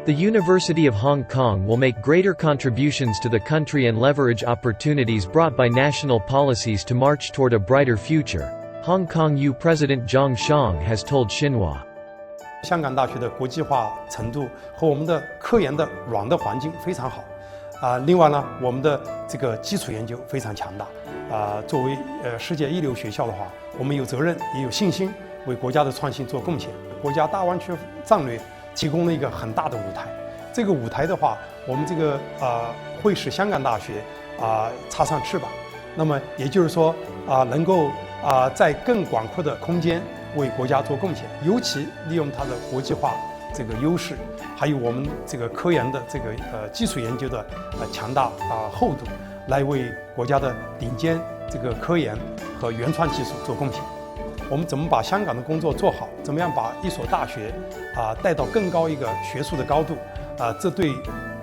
The University of Hong Kong will make greater contributions to the country and leverage opportunities brought by national policies to march toward a brighter future, Hong Kong U President Zhang Shang has told Xinhua. 香港大学的国际化程度和我们的科研的软的环境非常好，另外呢，我们的这个基础研究非常强大，作为世界一流学校的话，我们有责任也有信心为国家的创新做贡献。国家大湾区战略提供了一个很大的舞台，这个舞台的话，我们这个会使香港大学插上翅膀，那么也就是说能够在更广阔的空间为国家做贡献，尤其利用它的国际化这个优势，还有我们这个科研的这个基础研究的强大厚度，来为国家的顶尖这个科研和原创技术做贡献。我们怎么把香港的工作做好？怎么样把一所大学带到更高一个学术的高度？这对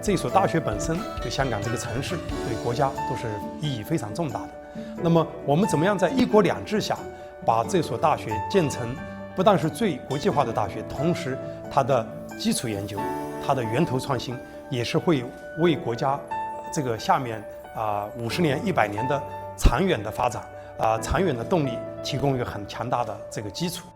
这所大学本身，对香港这个城市，对国家都是意义非常重大的。那么我们怎么样在一国两制下，把这所大学建成不但是最国际化的大学，同时它的基础研究、它的源头创新，也是会为国家这个下面50年、100年的长远的发展、长远的动力提供一个很强大的这个基础。